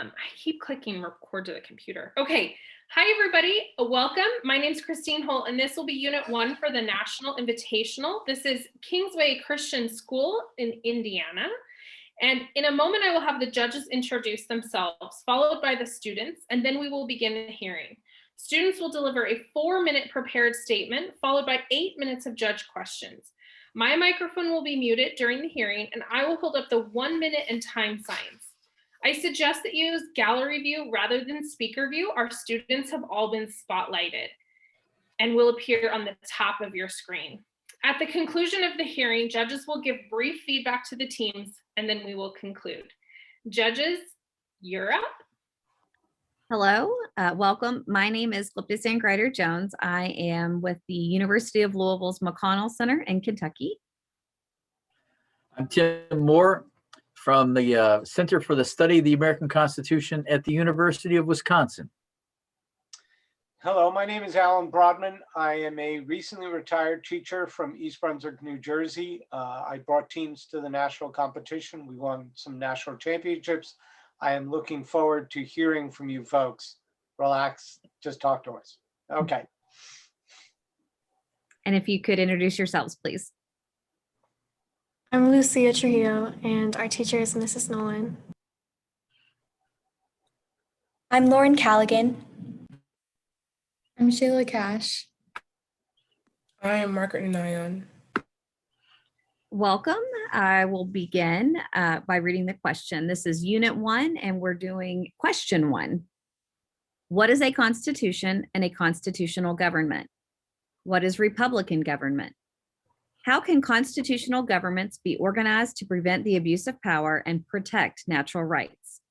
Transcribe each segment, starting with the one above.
I keep clicking record to the computer. Okay. Hi, everybody. Welcome. My name is Christine Holt, and this will be Unit 1 for the National Invitational. This is Kingsway Christian School in Indiana. And in a moment, I will have the judges introduce themselves, followed by the students, and then we will begin the hearing. Students will deliver a 4-minute prepared statement, followed by 8 minutes of judge questions. My microphone will be muted during the hearing, and I will hold up the 1 minute and time signs. I suggest that you use gallery view rather than speaker view. Our students have all been spotlighted and will appear on the top of your screen. At the conclusion of the hearing, judges will give brief feedback to the teams, and then we will conclude. Judges, you're up. Hello, welcome. My name is Glyptis Grider-Jones. I am with the University of Louisville's McConnell Center in Kentucky. I'm Tim Moore from the Center for the Study of the American Constitution at the University of Wisconsin. Hello, my name is Alan Brodman. I am a recently retired teacher from East Brunswick, New Jersey. I brought teams to the national competition. We won some national championships. I am looking forward to hearing from you folks. Relax, just talk to us. Okay. And if you could introduce yourselves, please. I'm Lucia Trujillo, and our teacher is Mrs. Nolan. I'm Lauren Callaghan. I'm Shayla Cash. I am Margaret Nanayan. Welcome. I will begin by reading the question. This is Unit 1, and we're doing question 1. What is a constitution and a constitutional government? What is Republican government? How can constitutional governments be organized to prevent the abuse of power and protect natural rights?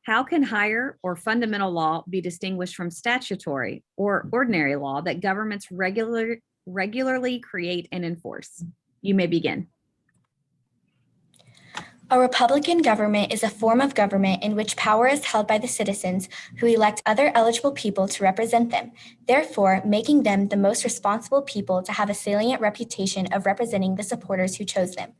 How can higher or fundamental law be distinguished from statutory or ordinary law that governments regularly create and enforce? You may begin. A Republican government is a form of government in which power is held by the citizens who elect other eligible people to represent them, therefore making them the most responsible people to have a salient reputation of representing the supporters who chose them.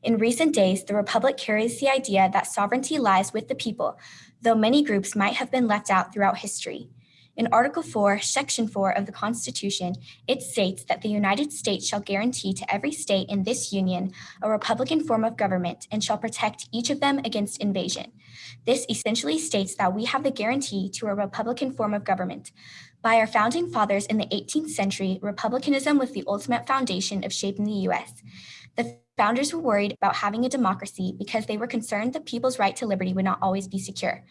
In recent days, the Republic carries the idea that sovereignty lies with the people, though many groups might have been left out throughout history. In Article 4, Section 4 of the Constitution, it states that the United States shall guarantee to every state in this union a republican form of government and shall protect each of them against invasion. This essentially states that we have the guarantee to a republican form of government. By our founding fathers in the 18th century, republicanism was the ultimate foundation of shaping the U.S. The founders were worried about having a democracy because they were concerned the people's right to liberty would not always be secure.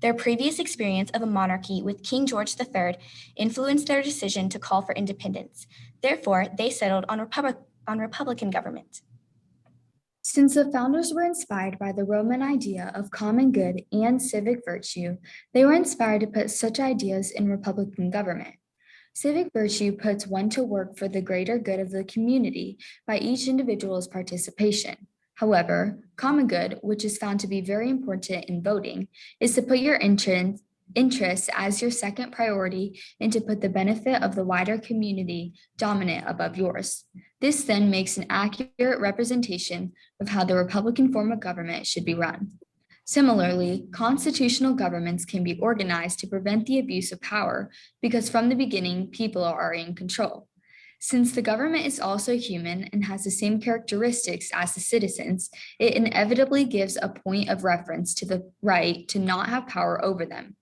Their previous experience of a monarchy with King George III influenced their decision to call for independence. Therefore, they settled on Republican government. Since the founders were inspired by the Roman idea of common good and civic virtue, they were inspired to put such ideas in Republican government. Civic virtue puts one to work for the greater good of the community by each individual's participation. However, common good, which is found to be very important in voting, is to put your interests as your second priority and to put the benefit of the wider community dominant above yours. This then makes an accurate representation of how the Republican form of government should be run. Similarly, constitutional governments can be organized to prevent the abuse of power because from the beginning, people are in control. Since the government is also human and has the same characteristics as the citizens, it inevitably gives a point of reference to the right to not have power over them.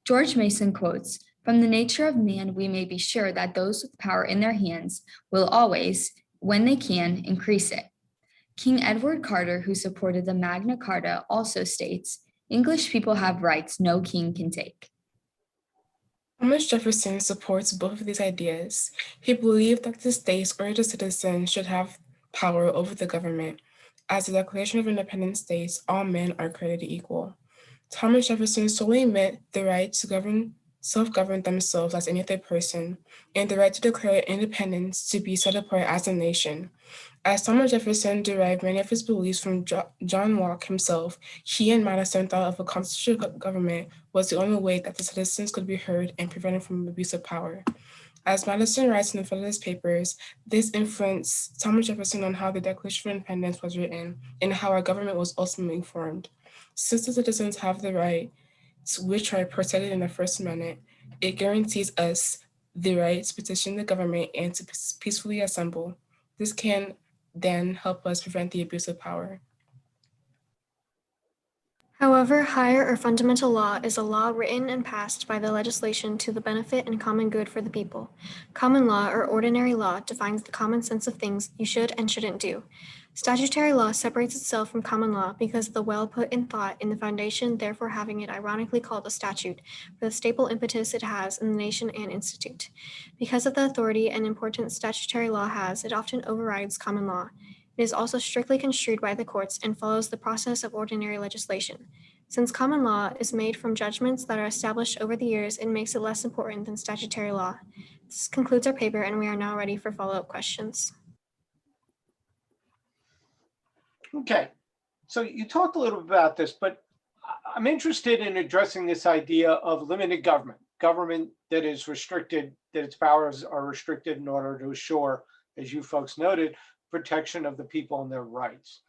George Mason quotes, "From the nature of man, we may be sure that those with power in their hands will always, when they can, increase it." King Edward Carter, who supported the Magna Carta, also states, "English people have rights no king can take." Thomas Jefferson supports both of these ideas. He believed that the states or the citizens should have power over the government. As the Declaration of Independence states, all men are created equal. Thomas Jefferson solely meant the right to self-govern themselves as any other person, and the right to declare independence to be set apart as a nation. As Thomas Jefferson derived many of his beliefs from John Locke himself, he and Madison thought of a constitutional government was the only way that the citizens could be heard and prevented from abuse of power. As Madison writes in the Federalist Papers, this influenced Thomas Jefferson on how the Declaration of Independence was written and how our government was ultimately formed. Since the citizens have the rights which are protected in the First Amendment, it guarantees us the right to petition the government and to peacefully assemble. This can then help us prevent the abuse of power. However, higher or fundamental law is a law written and passed by the legislation to the benefit and common good for the people. Common law or ordinary law defines the common sense of things you should and shouldn't do. Statutory law separates itself from common law because of the well put in thought in the foundation, therefore having it ironically called a statute for the staple impetus it has in the nation and institute. Because of the authority and importance statutory law has, it often overrides common law. It is also strictly construed by the courts and follows the process of ordinary legislation. Since common law is made from judgments that are established over the years, it makes it less important than statutory law. This concludes our paper, and we are now ready for follow-up questions. Okay, so you talked a little bit about this, but I'm interested in addressing this idea of limited government, government that is restricted, that its powers are restricted in order to assure, as you folks noted, protection of the people and their rights.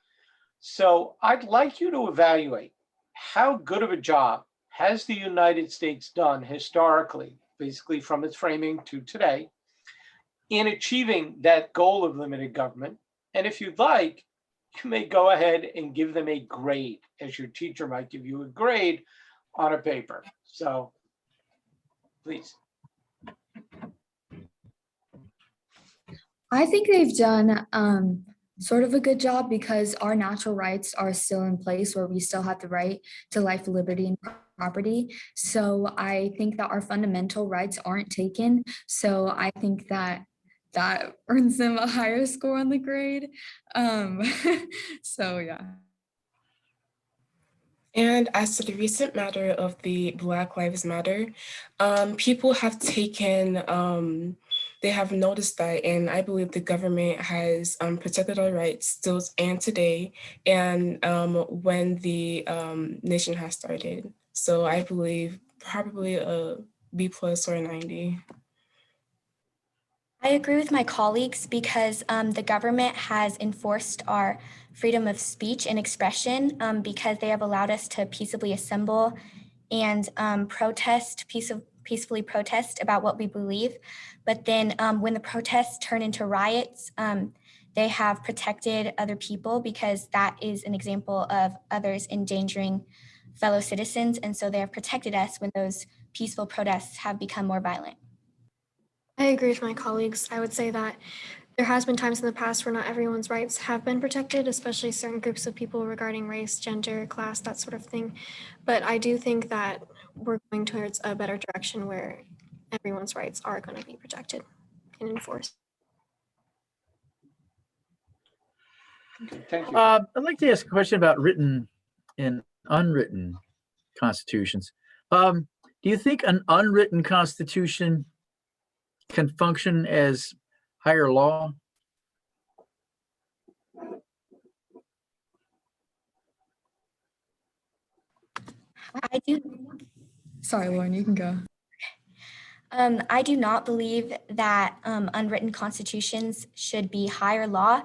So I'd like you to evaluate how good of a job has the United States done historically, basically from its framing to today, in achieving that goal of limited government. And if you'd like, you may go ahead and give them a grade, as your teacher might give you a grade on a paper. So please. I think they've done sort of a good job because our natural rights are still in place where we still have the right to life, liberty, and property. So I think that our fundamental rights aren't taken. So I think that earns them a higher score on the grade. So yeah. And as to the recent matter of the Black Lives Matter, people have taken, they have noticed that, and I believe the government has protected our rights still and today, and when the nation has started. So I believe probably a B+ or a 90. I agree with my colleagues because the government has enforced our freedom of speech and expression because they have allowed us to peaceably assemble and peacefully protest about what we believe. But then when the protests turn into riots, they have protected other people because that is an example of others endangering fellow citizens. And so they have protected us when those peaceful protests have become more violent. I agree with my colleagues. I would say that there has been times in the past where not everyone's rights have been protected, especially certain groups of people regarding race, gender, class, that sort of thing. But I do think that we're going towards a better direction where everyone's rights are going to be protected and enforced. Thank you. I'd like to ask a question about written and unwritten constitutions. Do you think an unwritten constitution can function as higher law? I do. Sorry, Lauren, you can go. I do not believe that unwritten constitutions should be higher law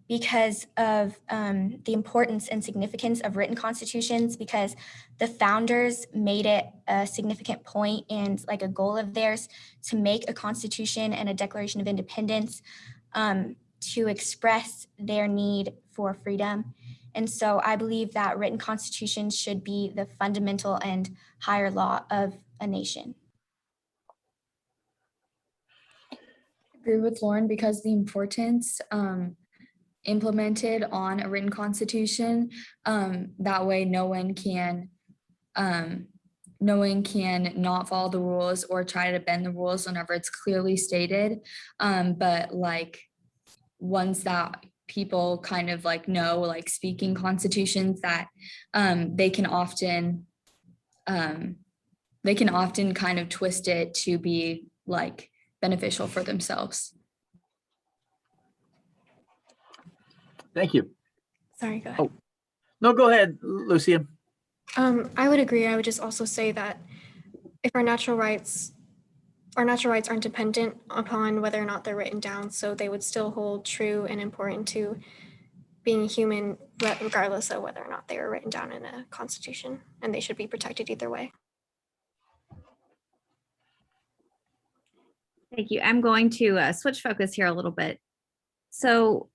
because of the importance and significance of written constitutions, because the founders made it a significant point and like a goal of theirs to make a constitution and a Declaration of Independence to express their need for freedom. And so I believe that written constitutions should be the fundamental and higher law of a nation. Agree with Lauren because the importance implemented on a written constitution, that way no one can not follow the rules or try to bend the rules whenever it's clearly stated, but like ones that people kind of like know, like speaking constitutions, that they can often kind of twist it to be like beneficial for themselves. Thank you. Sorry, go ahead. Oh, no, go ahead, Lucia. I would agree. I would just also say that if our natural rights aren't dependent upon whether or not they're written down, so they would still hold true and important to being human, regardless of whether or not they were written down in a constitution, and they should be protected either way. Thank you. I'm going to switch focus here a little bit. So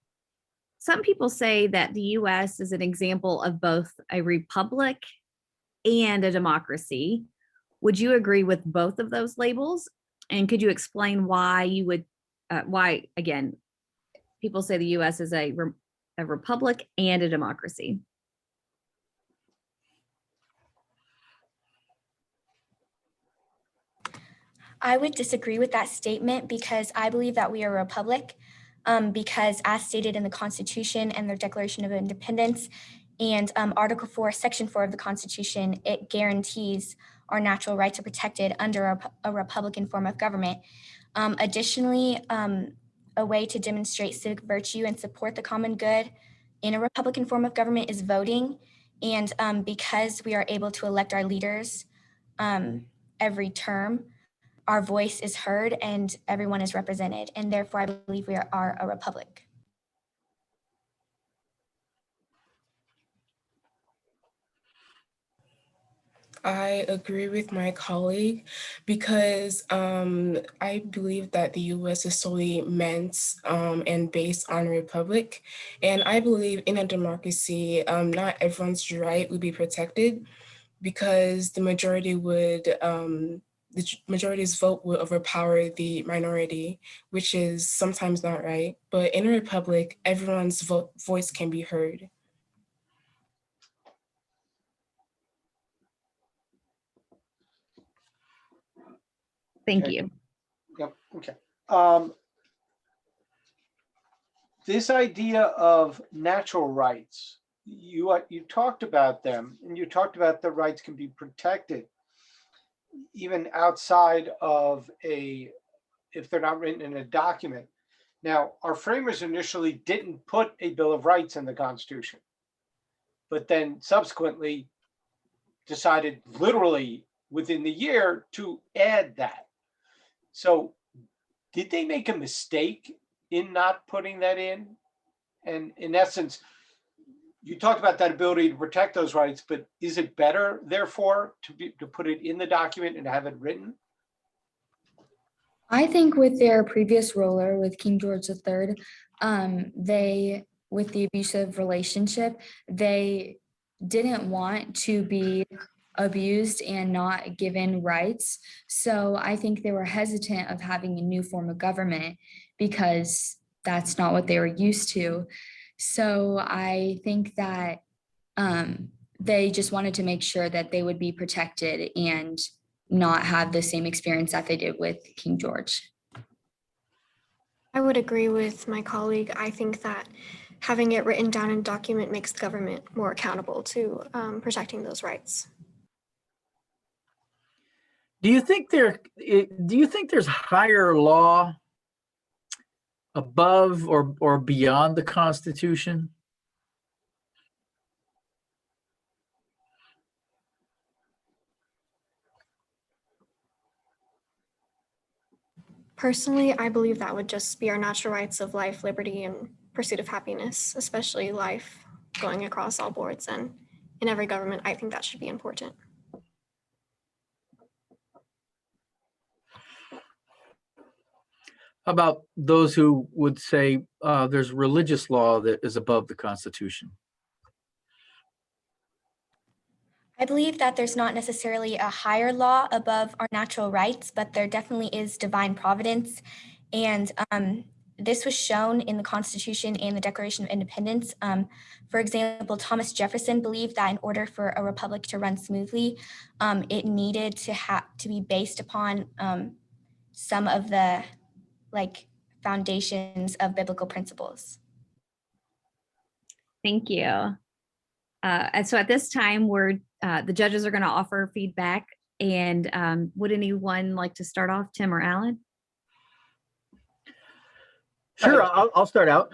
some people say that the US is an example of both a republic and a democracy. Would you agree with both of those labels? And could you explain why you would, why, again, people say the US is a republic and a democracy? I would disagree with that statement because I believe that we are a republic because as stated in the Constitution and the Declaration of Independence and Article 4, Section 4 of the Constitution, it guarantees our natural rights are protected under a Republican form of government. Additionally, a way to demonstrate civic virtue and support the common good in a Republican form of government is voting. And because we are able to elect our leaders every term, our voice is heard and everyone is represented. And therefore, I believe we are a republic. I agree with my colleague because I believe that the US is solely meant and based on a republic. And I believe in a democracy, not everyone's right would be protected because the majority would, the majority's vote will overpower the minority, which is sometimes not right. But in a republic, everyone's voice can be heard. Thank Okay. you. Yep, okay. This idea of natural rights, you talked about them, and you talked about the rights can be protected even outside of if they're not written in a document. Now, our framers initially didn't put a Bill of Rights in the Constitution, but then subsequently decided literally within the year to add that. So did they make a mistake in not putting that in? And in essence, you talked about that ability to protect those rights, but is it better, therefore, to put it in the document and have it written? I think with their previous ruler, with King George III, with the abusive relationship, they didn't want to be abused and not given rights. So I think they were hesitant of having a new form of government because that's not what they were used to. So I think that they just wanted to make sure that they would be protected and not have the same experience that they did with King George. I would agree with my colleague. I think that having it written down in document makes the government more accountable to protecting those rights. Do you think there's higher law above or beyond the Constitution? Personally, I believe that would just be our natural rights of life, liberty, and pursuit of happiness, especially life going across all boards and in every government. I think that should be important. How about those who would say there's religious law that is above the Constitution? I believe that there's not necessarily a higher law above our natural rights, but there definitely is divine providence. And this was shown in the Constitution and the Declaration of Independence. For example, Thomas Jefferson believed that in order for a republic to run smoothly, it needed to be based upon some of the foundations of biblical principles. Thank you. And so at this time, the judges are going to offer feedback. And would anyone like to start off, Tim or Alan? Sure, I'll start out.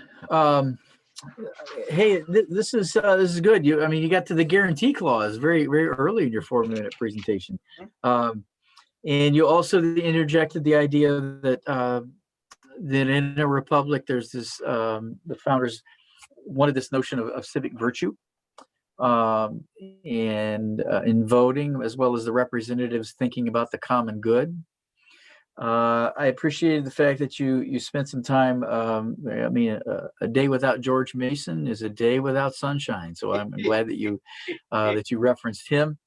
Hey, this is good. You got to the guarantee clause very, very early in your 4-minute presentation, and you also interjected the idea that in a republic there's this the founders wanted this notion of civic virtue, and in voting, as well as the representatives thinking about the common good. I appreciated the fact that you spent some time. I mean, a day without George Mason is a day without sunshine. So I'm glad that you referenced him.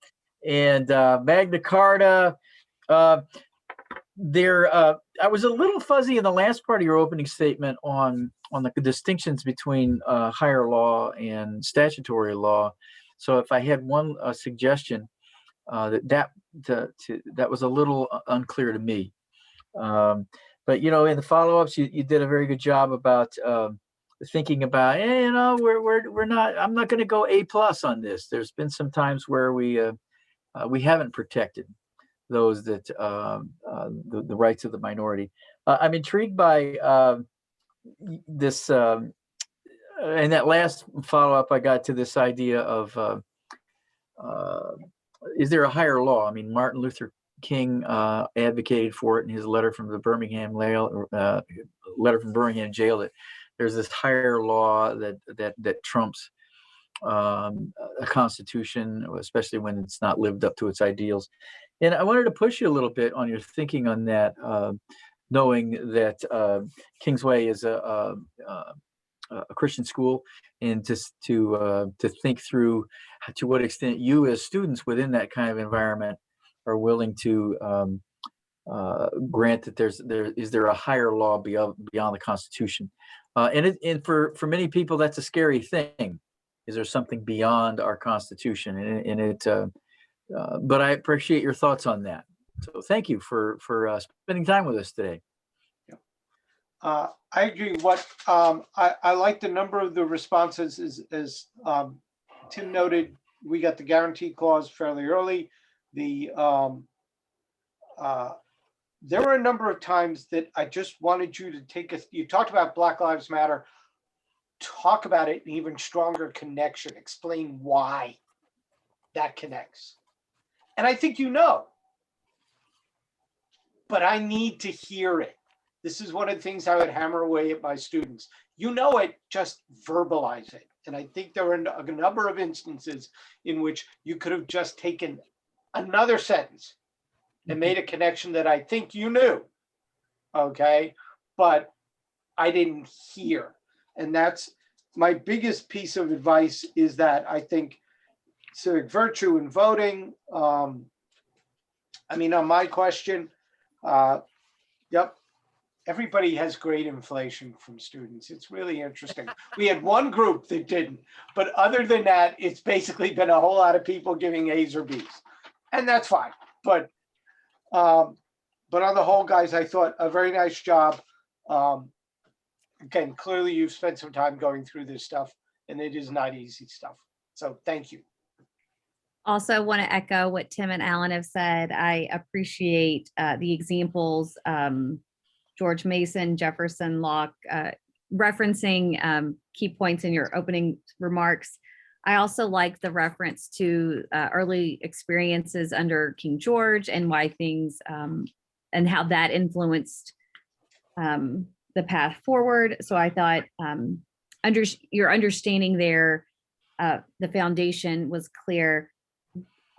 And Magna Carta. I was a little fuzzy in the last part of your opening statement on the distinctions between higher law and statutory law. So if I had one suggestion, that was a little unclear to me. But in the follow-ups, you did a very good job about thinking about, we're not. I'm not going to go A+ on this. There's been some times where we haven't protected those that the rights of the minority. I'm intrigued by this. In that last follow-up, I got to this idea of is there a higher law? I mean, Martin Luther King advocated for it in his letter from the Birmingham jail, that there's this higher law that trumps a constitution, especially when it's not lived up to its ideals. And I wanted to push you a little bit on your thinking on that, knowing that Kingsway is a Christian school, and just to think through to what extent you as students within that kind of environment are willing to grant that is there a higher law beyond the Constitution, and for many people that's a scary thing. Is there something beyond our Constitution? But I appreciate your thoughts on that. So thank you for spending time with us today. I agree. What I like the number of the responses as Tim noted. We got the guarantee clause fairly early. There were a number of times that I just wanted you to you talked about Black Lives Matter, talk about it in even stronger connection, explain why that connects. And I think but I need to hear it. This is one of the things I would hammer away at my students. It, just verbalize it. And I think there were a number of instances in which you could have just taken another sentence and made a connection that I think you knew, okay, but I didn't hear. And that's my biggest piece of advice, is that I think civic virtue in voting, on my question, yep, everybody has great inflation from students. It's really interesting. We had one group that didn't, but other than that, it's basically been a whole lot of people giving A's or B's. And that's fine. But on the whole, guys, I thought a very nice job. Again, clearly you've spent some time going through this stuff, and it is not easy stuff. So thank you. Also want to echo what Tim and Alan have said. I appreciate the examples, George Mason, Jefferson, Locke, referencing key points in your opening remarks. I also like the reference to early experiences under King George and why things and how that influenced the path forward. So I thought your understanding there, the foundation was clear.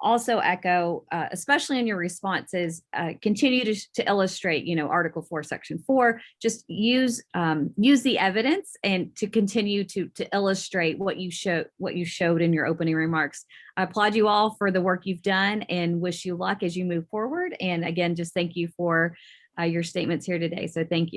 Also echo, especially in your responses, continue to illustrate, Article 4, Section 4, just use the evidence and to continue to illustrate what you showed in your opening remarks. I applaud you all for the work you've done and wish you luck as you move forward. And again, just thank you for your statements here today. So thank you.